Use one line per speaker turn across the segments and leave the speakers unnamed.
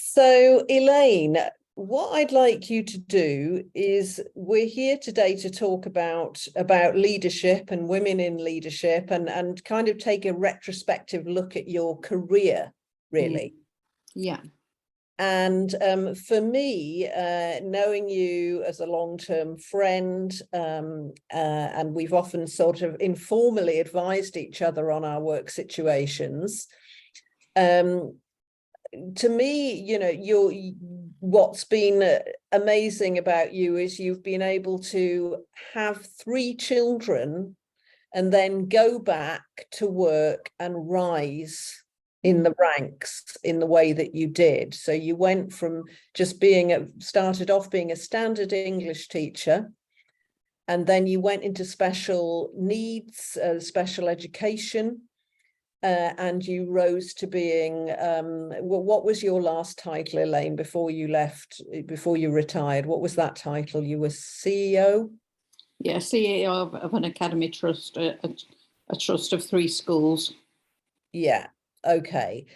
So, Elaine, what I'd like you to do is we're here today to talk about leadership and women in leadership and kind of take a retrospective look at your career, really.
Yeah.
And for me, knowing you as a long-term friend, and we've often sort of informally advised each other on our work situations, to me, you know, what's been amazing about you is you've been able to have 3 children and then go back to work and rise in the ranks in the way that you did. So you went from just started off being a standard English teacher, and then you went into special needs, special education, and you rose to being, what was your last title, Elaine, before you retired? What was that title? You were CEO?
Yeah, CEO of an academy trust, a trust of 3 schools.
Yeah. Okay.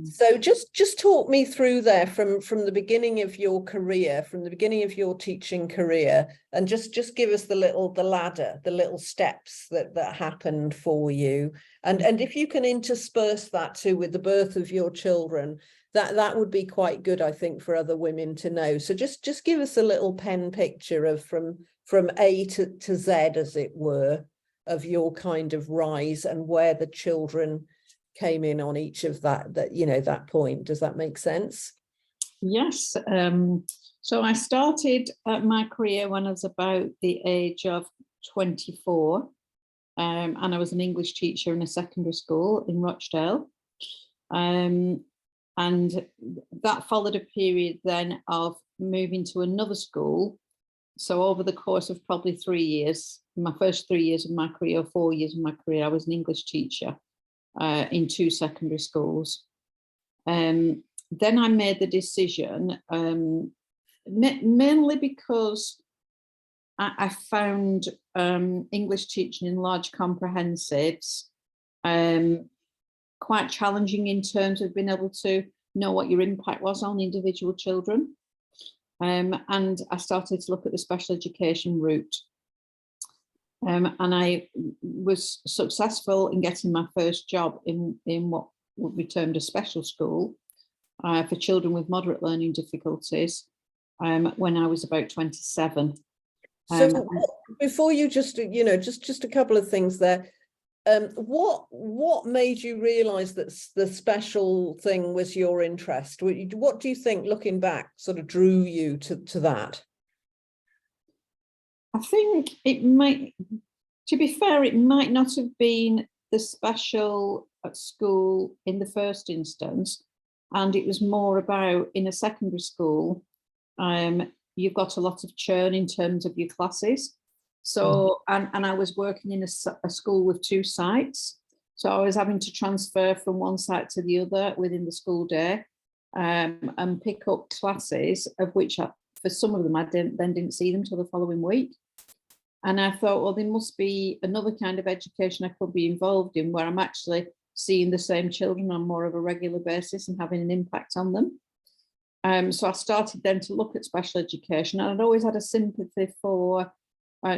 So just talk me through there from the beginning of your career, from the beginning of your teaching career, and just give us the ladder, the little steps that happened for you. And if you can intersperse that too with the birth of your children, that would be quite good, I think, for other women to know. So just give us a little pen picture of from A to Z, as it were, of your kind of rise and where the children came in on each of that point. Does that make sense?
Yes. So I started my career when I was about the age of 24, and I was an English teacher in a secondary school in Rochdale, and that followed a period then of moving to another school. So over the course of probably 3 years, my first 3 years of my career, 4 years of my career, I was an English teacher in 2 secondary schools. Then I made the decision, mainly because I found English teaching in large comprehensives quite challenging in terms of being able to know what your impact was on individual children. And I started to look at the special education route. And I was successful in getting my first job in what would be termed a special school for children with moderate learning difficulties when I was about 27.
So before you just a couple of things there. What made you realize that the special thing was your interest? What do you think, looking back, sort of drew you to that?
I think it might, to be fair, it might not have been the special at school in the first instance. And it was more about, in a secondary school, you've got a lot of churn in terms of your classes. So, and I was working in a school with 2 sites. So I was having to transfer from one site to the other within the school day, and pick up classes of which for some of them I didn't see them till the following week. And I thought, well, there must be another kind of education I could be involved in where I'm actually seeing the same children on more of a regular basis and having an impact on them. So I started then to look at special education, and I'd always had a sympathy for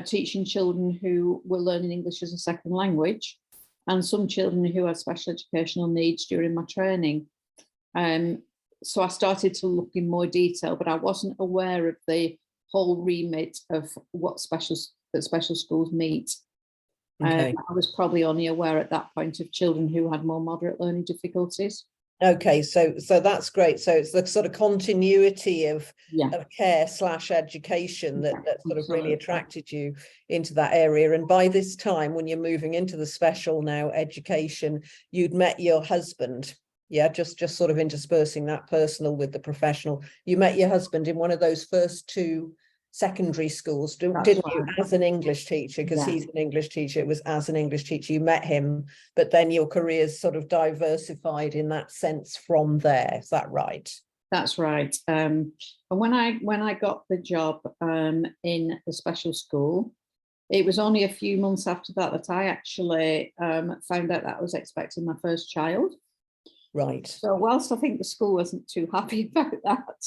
teaching children who were learning English as a second language, and some children who had special educational needs during my training. So I started to look in more detail, but I wasn't aware of the whole remit of what special schools meet.
Okay.
I was probably only aware at that point of children who had more moderate learning difficulties.
Okay, so that's great. So it's the sort of continuity of care / education that sort of really attracted you into that area. And by this time, when you're moving into the special now education, you'd met your husband. Yeah, just sort of interspersing that personal with the professional. You met your husband in one of those first 2 secondary schools, didn't you, as an English teacher, because he's an English teacher. It was as an English teacher you met him, but then your career's sort of diversified in that sense from there. Is that right?
That's right. And when I got the job in the special school, it was only a few months after that I actually found out that I was expecting my first child.
Right.
So whilst I think the school wasn't too happy about that,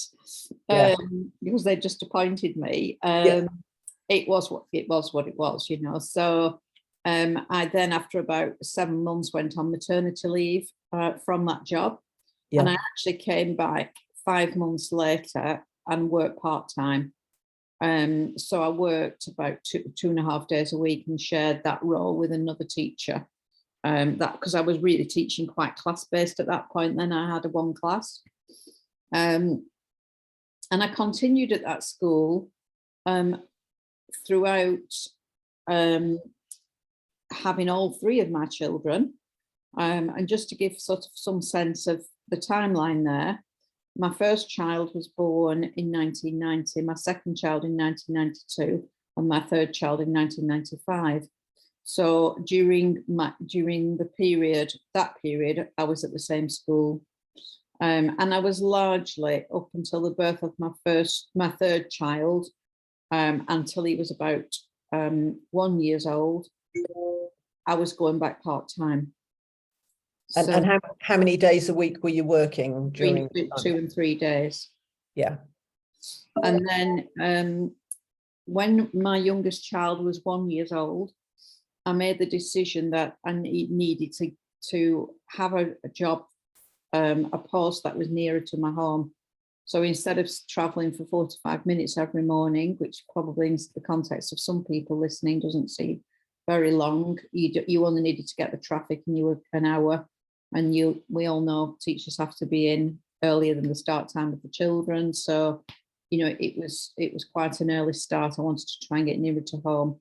Yeah.
because they just appointed me,
Yeah.
it was what it was, you know. So I then, after about 7 months, went on maternity leave from that job. And
Yeah.
I actually came back 5 months later and worked part-time. So I worked about two and a half days a week and shared that role with another teacher. That because I was really teaching quite class-based at that point. Then I had a one class. And I continued at that school throughout having all three of my children. And just to give sort of some sense of the timeline there, my first child was born in 1990, my second child in 1992, and my third child in 1995. So during the period, I was at the same school. And I was largely, up until the birth of my third child, until he was about 1 year old, I was going back part-time.
And how many days a week were you working during
between 2 and 3 days.
Yeah.
And then when my youngest child was 1 year old, I made the decision that I needed to have a job, a post that was nearer to my home. So instead of traveling for 45 minutes every morning, which probably in the context of some people listening doesn't seem very long, you only needed to get the traffic and you were an hour. And we all know teachers have to be in earlier than the start time of the children. So, you know, it was quite an early start. I wanted to try and get nearer to home.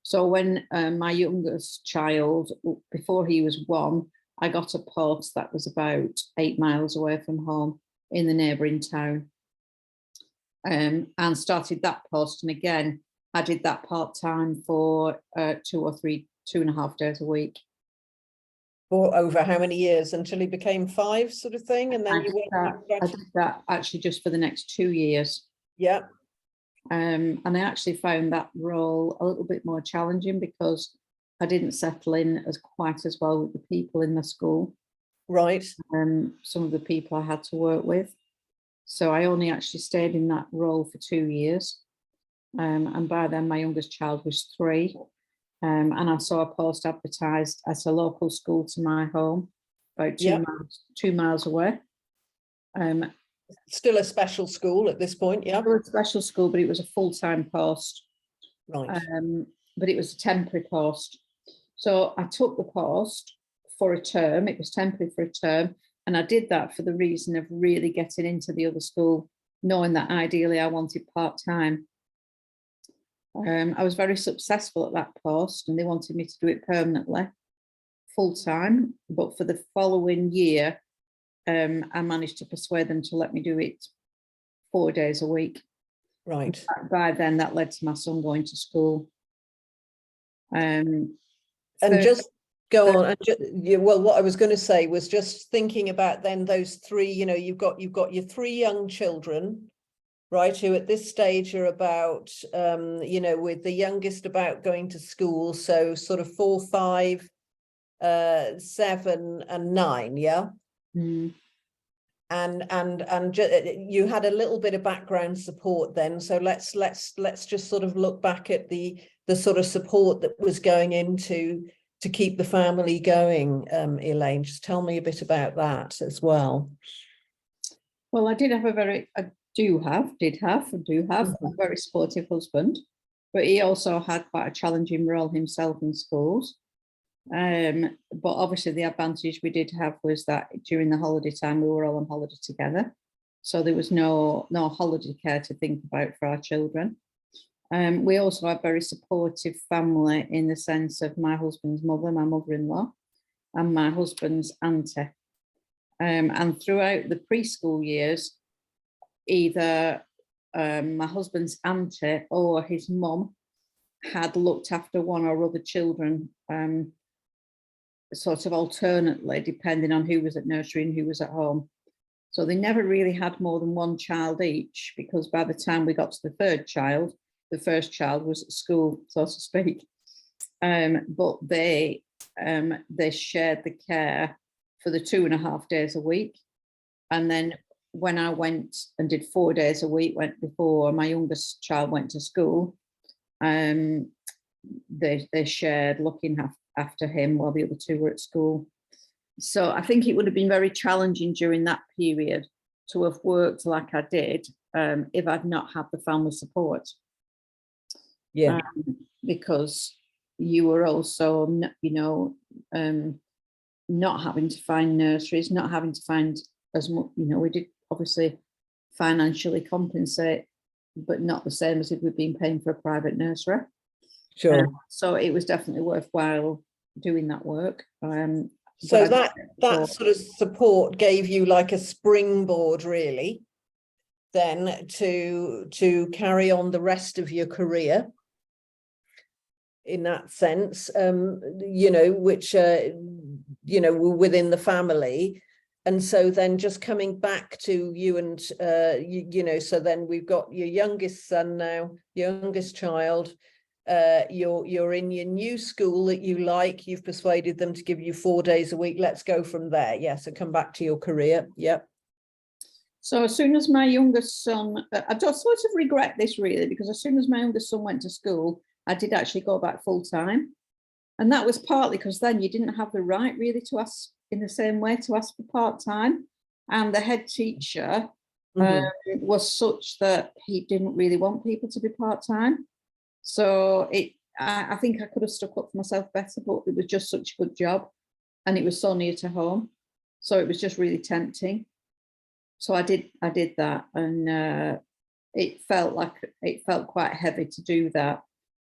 So when my youngest child, before he was 1, I got a post that was about 8 miles away from home in the neighbouring town, and started that post. And again, I did that part-time for 2.5 days a week.
For over how many years, until he became 5, sort of thing? And then
I did that actually just for the next 2 years.
Yeah.
And I actually found that role a little bit more challenging because I didn't settle in quite as well with the people in the school.
Right.
Some of the people I had to work with. So I only actually stayed in that role for 2 years. And by then my youngest child was 3. And I saw a post advertised at a local school to my home, about 2 miles away.
Still a special school at this point, yeah?
Still a special school, but it was a full-time post.
Right.
But it was a temporary post. So I took the post for a term. It was temporary for a term. And I did that for the reason of really getting into the other school, knowing that ideally I wanted part-time. I was very successful at that post and they wanted me to do it permanently, full-time. But for the following year, I managed to persuade them to let me do it 4 days a week.
Right.
By then, that led to my son going to school.
And just go on. And well, what I was going to say was just thinking about then those 3. You know, you've got your 3 young children, right, who at this stage are about, you know, with the youngest about going to school, so sort of 4, 5, 7, and 9, yeah.
Mm.
And you had a little bit of background support then, so let's just sort of look back at the sort of support that was going into to keep the family going. Elaine, just tell me a bit about that as well.
Well, I do have a very supportive husband, but he also had quite a challenging role himself in schools. But obviously the advantage we did have was that during the holiday time we were all on holiday together, so there was no holiday care to think about for our children. We also had very supportive family in the sense of my husband's mother, my mother-in-law, and my husband's auntie. And throughout the preschool years, either my husband's auntie or his mum had looked after one or other children, sort of alternately, depending on who was at nursery and who was at home. So they never really had more than one child each, because by the time we got to the third child, the first child was at school, so to speak. But they shared the care for the 2.5 days a week. And then when I went and did 4 days a week, went before my youngest child went to school, they shared looking after him while the other two were at school. So I think it would have been very challenging during that period to have worked like I did if I'd not had the family support.
Yeah.
Because you were also, not having to find nurseries, not having to find as much, we did obviously financially compensate, but not the same as if we'd been paying for a private nursery.
Sure.
So it was definitely worthwhile doing that work.
So that sort of support gave you like a springboard, really, then to carry on the rest of your career in that sense, which, were within the family. And so then just coming back to you and, so then we've got your youngest son now, youngest child, you're in your new school that you like, you've persuaded them to give you 4 days a week. Let's go from there. Yeah, so come back to your career. Yep.
So as soon as my youngest son, I don't sort of regret this really, because as soon as my youngest son went to school, I did actually go back full time. And that was partly because then you didn't have the right really to ask in the same way to ask for part-time. And the head teacher was such that he didn't really want people to be part-time. So I think I could have stuck up for myself better, but it was just such a good job and it was so near to home. So it was just really tempting. So I did that, and it felt quite heavy to do that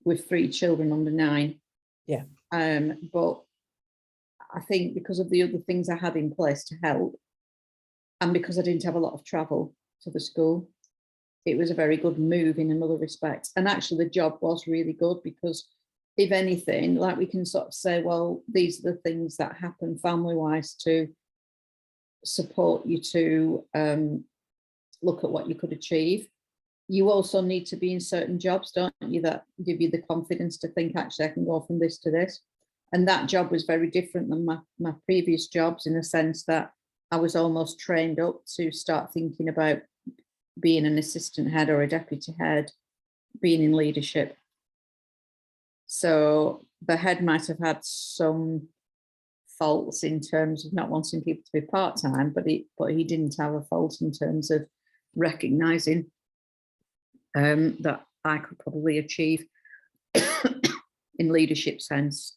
with 3 children under 9.
Yeah.
But I think because of the other things I had in place to help, and because I didn't have a lot of travel to the school, it was a very good move in another respect. And actually the job was really good, because if anything, like, we can sort of say, well, these are the things that happen family-wise to support you to look at what you could achieve. You also need to be in certain jobs, don't you, that give you the confidence to think, actually, I can go from this to this. And that job was very different than my previous jobs, in the sense that I was almost trained up to start thinking about being an assistant head or a deputy head, being in leadership. So the head might have had some faults in terms of not wanting people to be part-time, but he didn't have a fault in terms of recognising that I could probably achieve in leadership sense.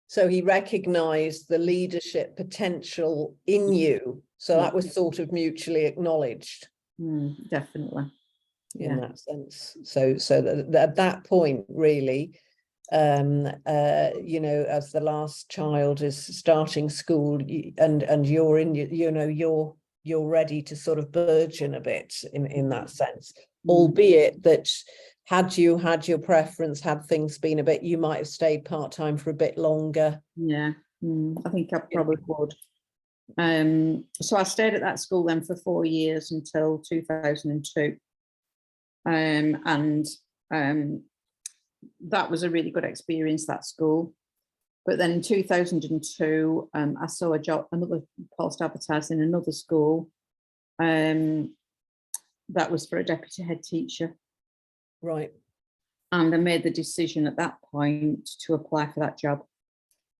So he recognised the leadership potential in you. So that was sort of mutually acknowledged.
Definitely.
In that sense. So at that point, really, as the last child is starting school, and you're in, you're ready to sort of burgeon a bit in that sense, albeit that had you had your preference, had things been a bit, you might have stayed part-time for a bit longer.
Yeah, I think I probably would. So I stayed at that school then for 4 years until 2002. And that was a really good experience, that school. But then in 2002, I saw another post advertised in another school. That was for a deputy head teacher.
Right.
And I made the decision at that point to apply for that job.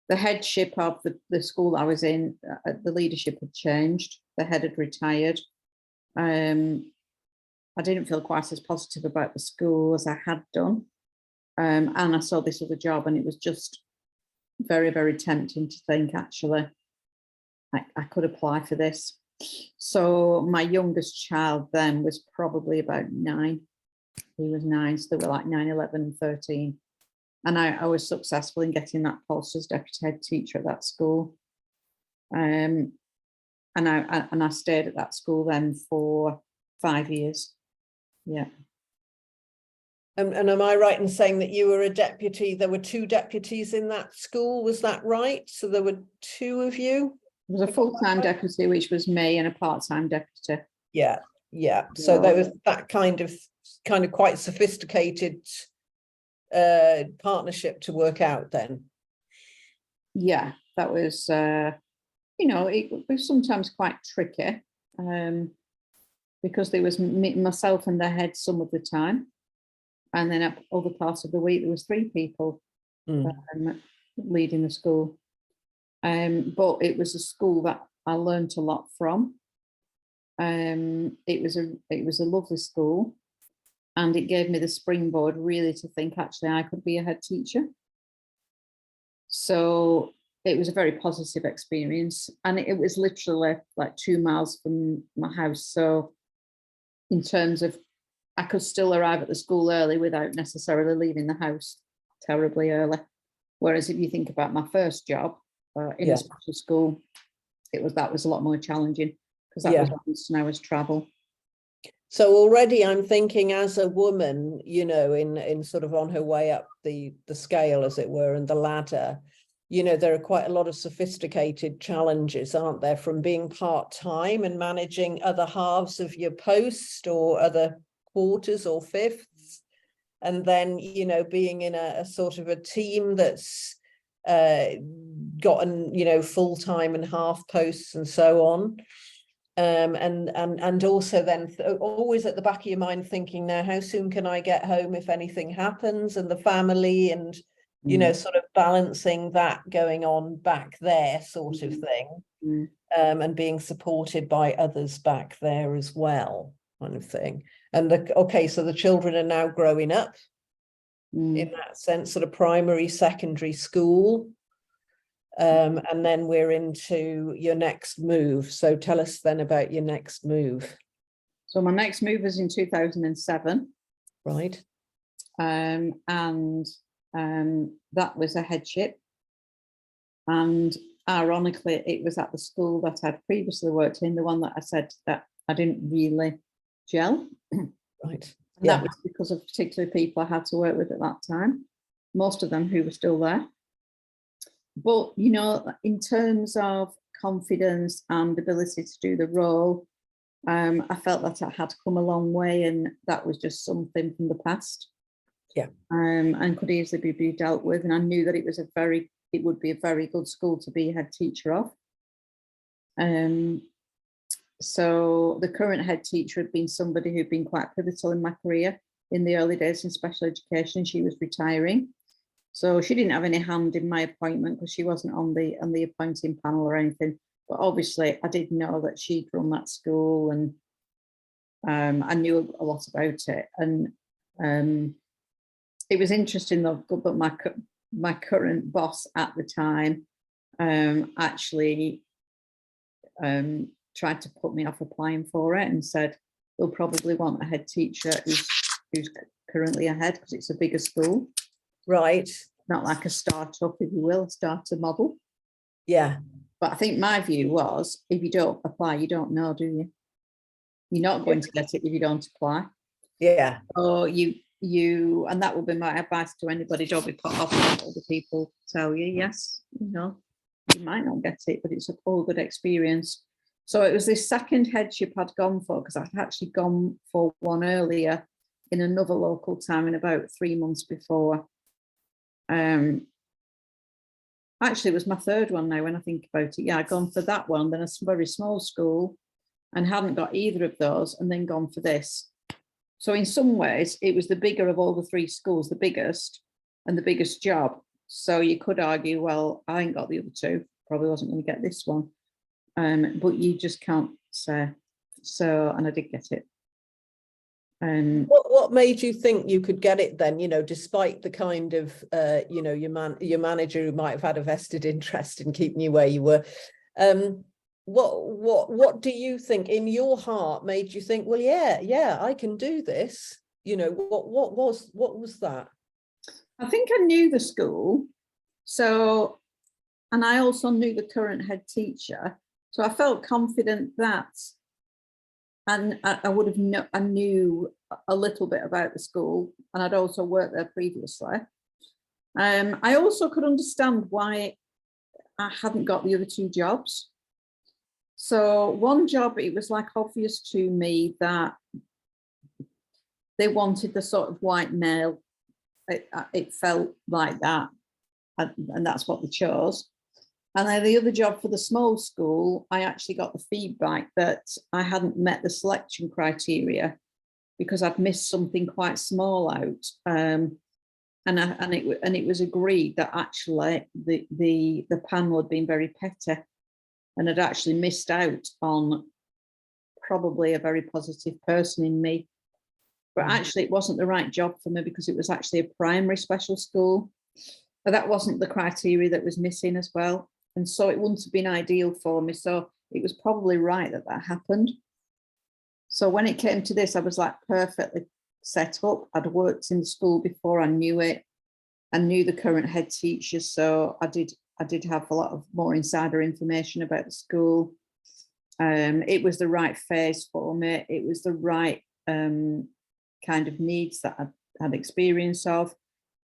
The headship of the school I was in, the leadership had changed. The head had retired. I didn't feel quite as positive about the school as I had done. And I saw this other job, and it was just very, very tempting to think, actually, I could apply for this. So my youngest child then was probably about 9. He was 9, so they were like 9, 11, and 13. And I was successful in getting that post as deputy head teacher at that school. And I stayed at that school then for 5 years. Yeah.
And am I right in saying that you were a deputy? There were 2 deputies in that school, was that right? So there were 2 of you?
There was a full-time deputy, which was me, and a part-time deputy.
Yeah. So there was that kind of quite sophisticated partnership to work out then.
Yeah, that was it was sometimes quite tricky, because there was myself and the head some of the time. And then at other parts of the week, there was 3 people leading the school. But it was a school that I learned a lot from. It was a lovely school, and it gave me the springboard really to think actually I could be a head teacher. So it was a very positive experience, and it was literally like 2 miles from my house. So in terms of, I could still arrive at the school early without necessarily leaving the house terribly early. Whereas if you think about my first job in a special school, that was a lot more challenging, because that was almost an hour's travel.
So already I'm thinking, as a woman, in sort of on her way up the scale, as it were, and the ladder, there are quite a lot of sophisticated challenges, aren't there, from being part-time and managing other halves of your post or other quarters or fifths, and then, being in a sort of a team that's gotten, full-time and half posts and so on. And also then always at the back of your mind thinking, now how soon can I get home if anything happens, and the family, and sort of balancing that going on back there, sort of thing, and being supported by others back there as well, kind of thing. And so the children are now growing up in that sense, sort of primary, secondary school. And then we're into your next move. So tell us then about your next move.
So my next move was in 2007.
Right.
And that was a headship. And ironically, it was at the school that I'd previously worked in, the one that I said that I didn't really gel.
Right.
And that was because of particular people I had to work with at that time, most of them who were still there. But, in terms of confidence and ability to do the role, I felt that I had come a long way, and that was just something from the past.
Yeah.
And could easily be dealt with. And I knew that it would be a very good school to be head teacher of. So the current head teacher had been somebody who'd been quite pivotal in my career in the early days in special education. She was retiring. So she didn't have any hand in my appointment because she wasn't on the appointing panel or anything. But obviously I did know that she'd run that school, and I knew a lot about it. And it was interesting though, but my current boss at the time actually tried to put me off applying for it, and said they'll probably want a head teacher who's currently a head, because it's a bigger school.
Right.
Not like a startup, if you will, starter model.
Yeah.
But I think my view was, if you don't apply, you don't know, do you? You're not going to get it if you don't apply.
Yeah.
Or and that would be my advice to anybody. Don't be put off when other people tell you, yes, you might not get it, but it's a full good experience. So it was this second headship I'd gone for, because I'd actually gone for one earlier in another local town in about 3 months before. Actually, it was my third one now when I think about it. Yeah, I'd gone for that one, then a very small school, and hadn't got either of those, and then gone for this. So in some ways, it was the bigger of all the 3 schools, the biggest and the biggest job. So you could argue, well, I ain't got the other 2, probably wasn't going to get this one. But you just can't say. So, and I did get it.
What made you think you could get it then, despite the kind of, your manager who might have had a vested interest in keeping you where you were? What do you think in your heart made you think, well, yeah, I can do this? What was that?
I think I knew the school. So, and I also knew the current head teacher. So I felt confident that, and I knew a little bit about the school, and I'd also worked there previously. I also could understand why I hadn't got the other 2 jobs. So one job, it was like obvious to me that they wanted the sort of white male. It felt like that, and that's what they chose. And then the other job for the small school, I actually got the feedback that I hadn't met the selection criteria because I'd missed something quite small out. And it was agreed that actually the panel had been very petty and had actually missed out on probably a very positive person in me. But actually it wasn't the right job for me because it was actually a primary special school. But that wasn't the criteria that was missing as well. And so it wouldn't have been ideal for me. So it was probably right that that happened. So when it came to this, I was like perfectly set up. I'd worked in the school before, I knew it. I knew the current head teachers. So I did have a lot of more insider information about the school. It was the right phase for me. It was the right kind of needs that I had experience of.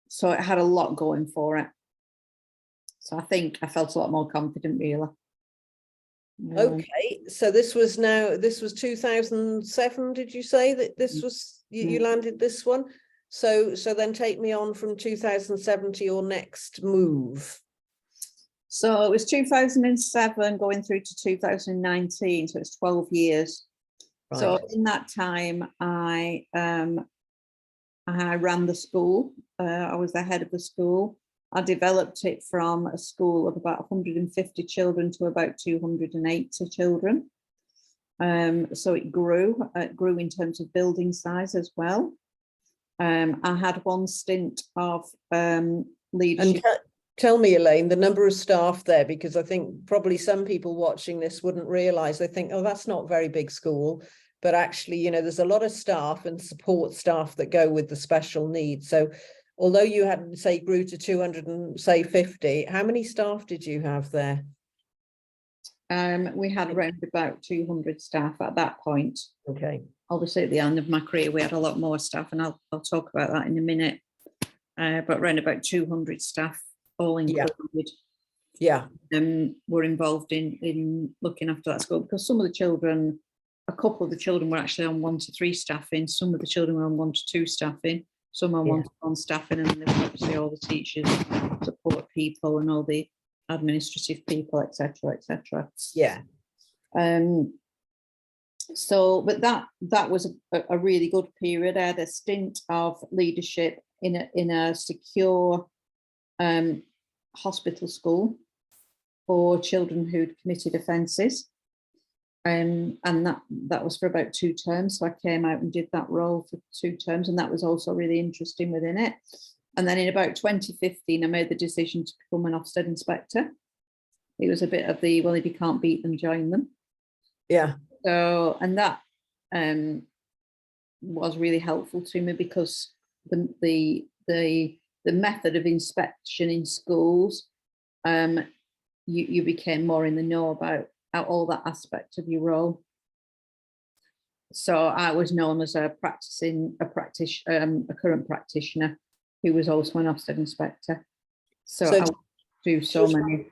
So it had a lot going for it. So I think I felt a lot more confident, really.
Okay, so this was 2007, did you say that this was, you landed this one? So then take me on from 2007 to your next move.
So it was 2007 going through to 2019, so it's 12 years.
Right.
So in that time, I ran the school. I was the head of the school. I developed it from a school of about 150 children to about 280 children. So it grew in terms of building size as well. I had one stint of leadership.
And tell me, Elaine, the number of staff there, because I think probably some people watching this wouldn't realise. They think, oh, that's not a very big school. But actually, you know, there's a lot of staff and support staff that go with the special needs. So although you had, say, grew to 250, how many staff did you have there?
We had around about 200 staff at that point.
Okay.
Obviously, at the end of my career, we had a lot more staff, and I'll talk about that in a minute. But around about 200 staff, all included, were involved in looking after that school, because some of the children, a couple of the children were actually on 1 to 3 staffing, some of the children were on 1 to 2 staffing, some on 1 to 1 staffing, and then there was obviously all the teachers, support people, and all the administrative people, etc., etc.
Yeah.
So, but that was a really good period. I had a stint of leadership in a secure hospital school for children who'd committed offences, and that was for about 2 terms. So I came out and did that role for 2 terms, and that was also really interesting within it. And then in about 2015, I made the decision to become an Ofsted inspector. It was a bit of the, well, if you can't beat them, join them.
Yeah.
So, and that was really helpful to me, because the method of inspection in schools, you became more in the know about all that aspect of your role. So I was known as a current practitioner who was also an Ofsted inspector. So I do so many.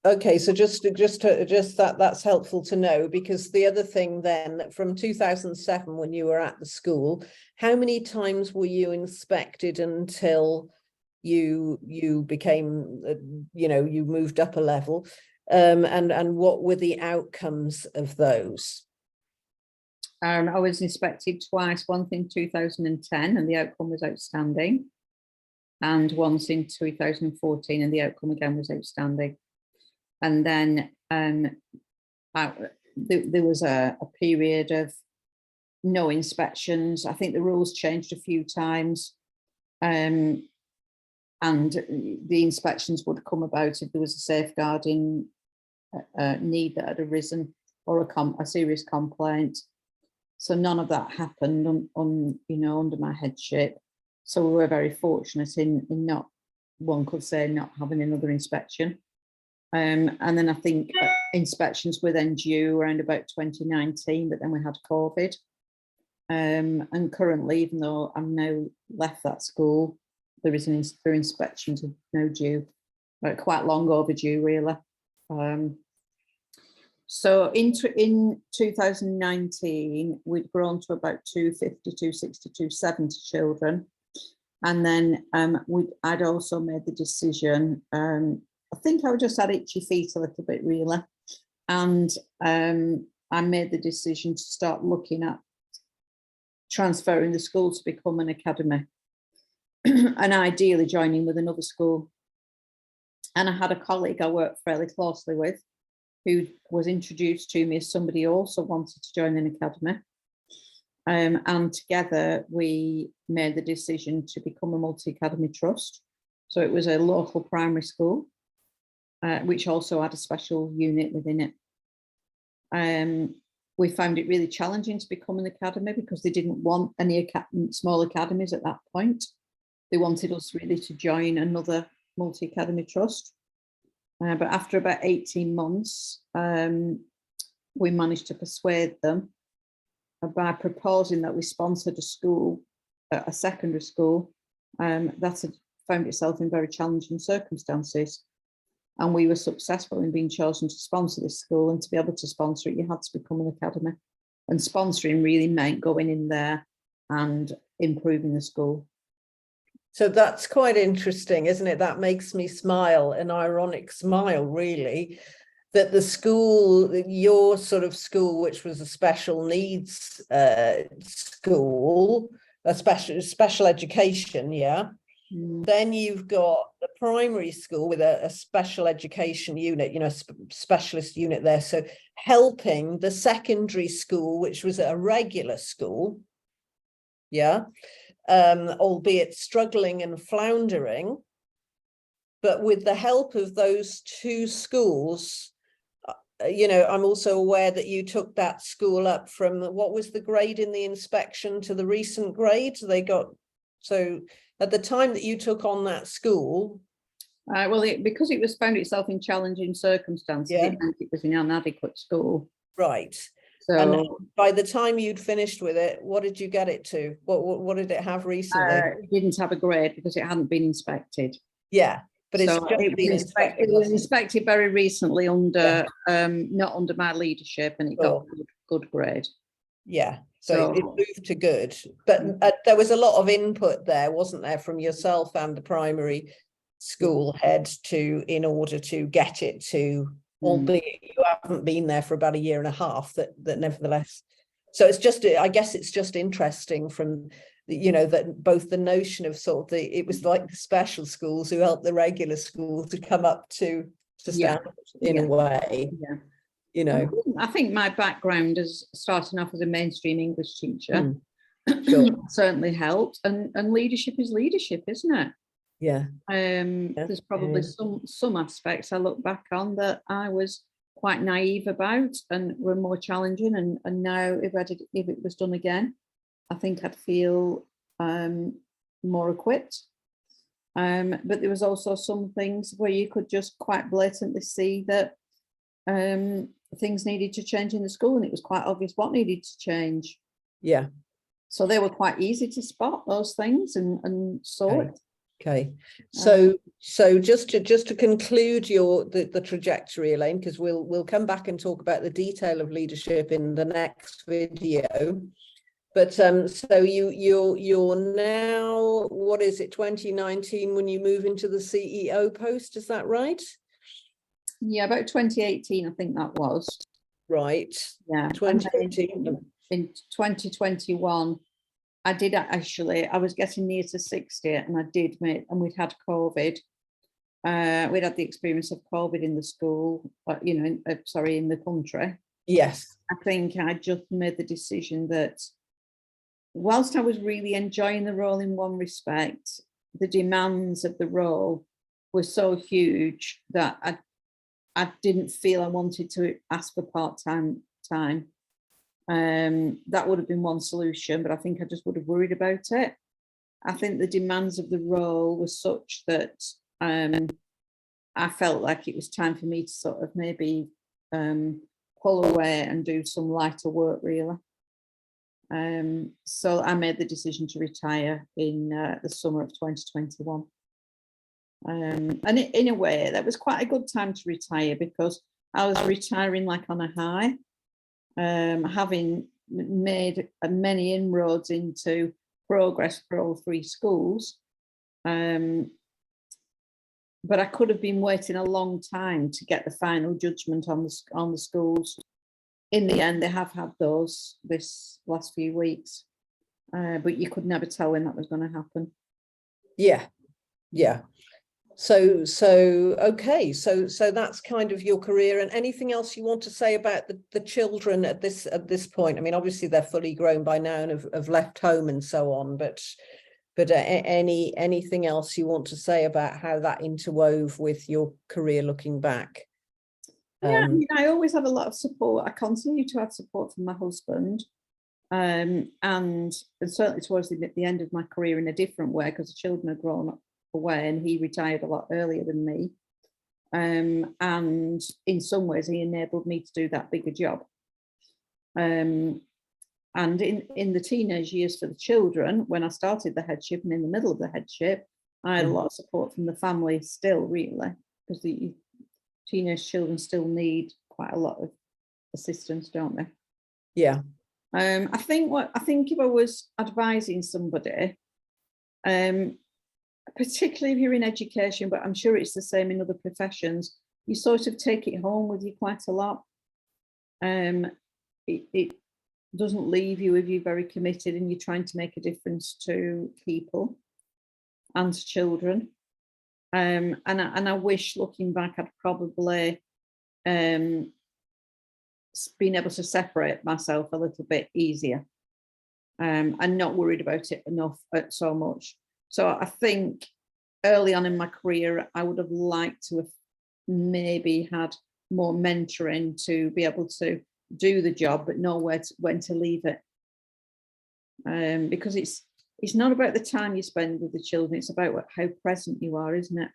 Okay, so just that's helpful to know, because the other thing then, from 2007 when you were at the school, how many times were you inspected until you became, you moved up a level, and what were the outcomes of those?
I was inspected twice, once in 2010 and the outcome was outstanding, and once in 2014 and the outcome again was outstanding. And then there was a period of no inspections. I think the rules changed a few times, and the inspections would come about if there was a safeguarding need that had arisen, or a serious complaint. So none of that happened under my headship. So we were very fortunate in not, one could say, not having another inspection. And then I think inspections were then due around about 2019, but then we had COVID. And currently, even though I'm now left that school, their inspections are now due, quite long overdue, really. So in 2019, we'd grown to about 250, 260, 270 children. And then I'd also made the decision, think I just had itchy feet a little bit, really. And I made the decision to start looking at transferring the school to become an academy and ideally joining with another school. And I had a colleague I worked fairly closely with who was introduced to me as somebody who also wanted to join an academy. And together we made the decision to become a multi-academy trust. So it was a local primary school, which also had a special unit within it. We found it really challenging to become an academy because they didn't want any small academies at that point. They wanted us really to join another multi-academy trust. But after about 18 months, we managed to persuade them by proposing that we sponsored a school, a secondary school, that had found itself in very challenging circumstances. And we were successful in being chosen to sponsor this school, and to be able to sponsor it, you had to become an academy. And sponsoring really meant going in there and improving the school.
So that's quite interesting, isn't it? That makes me smile, an ironic smile, really, that the school, your sort of school, which was a special needs school, a special education, yeah. Then you've got the primary school with a special education unit, you know, specialist unit there. So helping the secondary school, which was a regular school, yeah, albeit struggling and floundering. But with the help of those two schools, you know, I'm also aware that you took that school up from, what was the grade in the inspection to the recent grade? They got, so at the time that you took on that school.
Well, because it was found itself in challenging circumstances,
Yeah.
It meant it was an inadequate school.
Right.
So
and by the time you'd finished with it, what did you get it to? What did it have recently?
It didn't have a grade because it hadn't been inspected.
Yeah, but it's
So
just
it
been
was
inspected.
it was inspected very recently under not under my leadership, and it got a good grade.
Yeah, so it moved to good, but
Mm.
there was a lot of input there, wasn't there, from yourself and the primary school head in order to get it to, albeit you haven't been there for about a year and a half, that nevertheless. So it's just, I guess it's just interesting from, you know, that both the notion of sort of it was like the special schools who helped the regular schools to come up to standard in a way.
Yeah.
You know,
I think my background as starting off as a mainstream English teacher
sure.
certainly helped, and leadership is leadership, isn't it?
Yeah.
There's probably some aspects I look back on that I was quite naive about and were more challenging, and now if it was done again, I think I'd feel more equipped. But there was also some things where you could just quite blatantly see that things needed to change in the school, and it was quite obvious what needed to change.
Yeah.
So they were quite easy to spot those things and sort.
Okay. So just to conclude the trajectory, Elaine, because we'll come back and talk about the detail of leadership in the next video. But so you're now, what is it, 2019 when you move into the CEO post, is that right?
Yeah, about 2018, I think that was.
Right.
Yeah.
2018.
In 2021, I did actually, I was getting near to 60, and I did and we'd had COVID. We'd had the experience of COVID in the school, but you know, in the country.
Yes.
I think I just made the decision that whilst I was really enjoying the role in one respect, the demands of the role were so huge that I didn't feel I wanted to ask for part-time time. That would have been one solution, but I think I just would have worried about it. I think the demands of the role were such that I felt like it was time for me to sort of maybe pull away and do some lighter work, really. So I made the decision to retire in the summer of 2021. And in a way, that was quite a good time to retire, because I was retiring like on a high, having made many inroads into progress for all three schools. but I could have been waiting a long time to get the final judgment on the schools. In the end, they have had those this last few weeks, but you could never tell when that was going to happen.
Yeah, yeah. So okay, so that's kind of your career. And anything else you want to say about the children at this point? I mean, obviously they're fully grown by now and have left home and so on, but anything else you want to say about how that interwove with your career looking back?
Yeah, I mean, I always had a lot of support. I continue to have support from my husband, and certainly towards the end of my career in a different way, because the children had grown up away and he retired a lot earlier than me. And in some ways he enabled me to do that bigger job. And in the teenage years for the children, when I started the headship and in the middle of the headship, I had a lot of support from the family still, really, because the teenage children still need quite a lot of assistance, don't they?
Yeah.
I think if I was advising somebody, particularly if you're in education, but I'm sure it's the same in other professions, you sort of take it home with you quite a lot. It doesn't leave you if you're very committed and you're trying to make a difference to people and to children. And I wish, looking back, I'd probably been able to separate myself a little bit easier, and not worried about it enough so much. So I think early on in my career, I would have liked to have maybe had more mentoring to be able to do the job, but know when to leave it. Because it's not about the time you spend with the children, it's about how present you are, isn't it?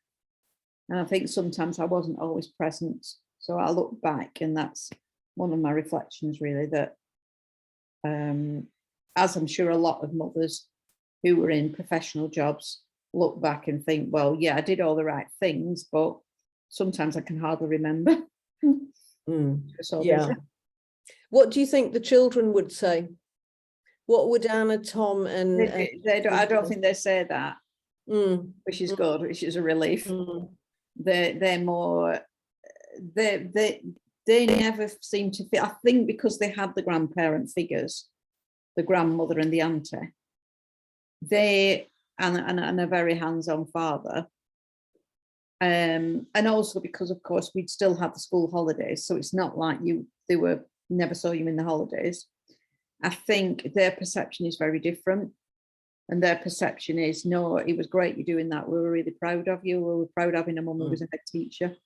And I think sometimes I wasn't always present. So I look back, and that's one of my reflections, really, that as I'm sure a lot of mothers who were in professional jobs look back and think, well, yeah, I did all the right things, but sometimes I can hardly remember.
Yeah. What do you think the children would say? What would Anna, Tom, and
I don't think they say that, which is good, which is a relief. They're more, they never seem to feel, I think because they had the grandparent figures, the grandmother and the auntie, and a very hands-on father, and also because, of course, we'd still have the school holidays, so it's not like they never saw you in the holidays. I think their perception is very different, and their perception is, no, it was great you're doing that, we were really proud of you, we were proud of having a mum who was a head teacher.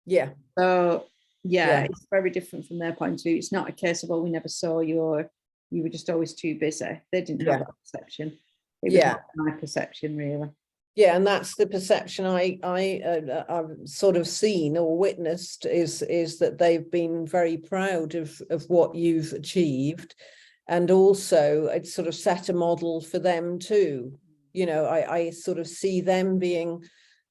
Yeah.
So yeah, it's very different from their point of view. It's not a case of, oh, we never saw you, or you were just always too busy. They didn't have that perception. It was my perception, really.
Yeah, and that's the perception I've sort of seen or witnessed, is that they've been very proud of what you've achieved, and also it's sort of set a model for them too. You know, I sort of see them being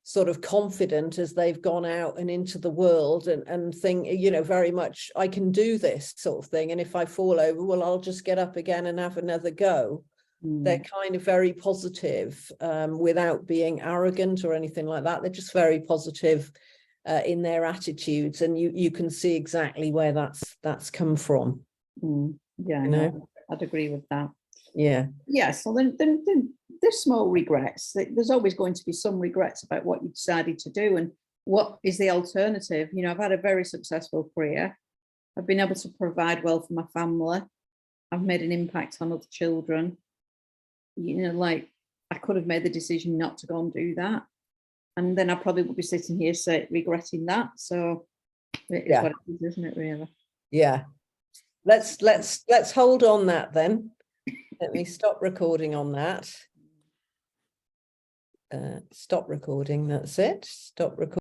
sort of confident as they've gone out and into the world, and think, you know, very much, I can do this sort of thing, and if I fall over, well, I'll just get up again and have another go. They're kind of very positive, without being arrogant or anything like that. They're just very positive in their attitudes, and you can see exactly where that's come from.
Yeah, no, I'd agree with that.
Yeah.
So then there's small regrets. There's always going to be some regrets about what you decided to do and what is the alternative. You know, I've had a very successful career. I've been able to provide well for my family. I've made an impact on other children. You know, like, I could have made the decision not to go and do that, and then I probably would be sitting here regretting that. So it is what it is, isn't it, really? Yeah.
Let's hold on that then. Let me stop recording on that. Stop recording. That's it. Stop recording.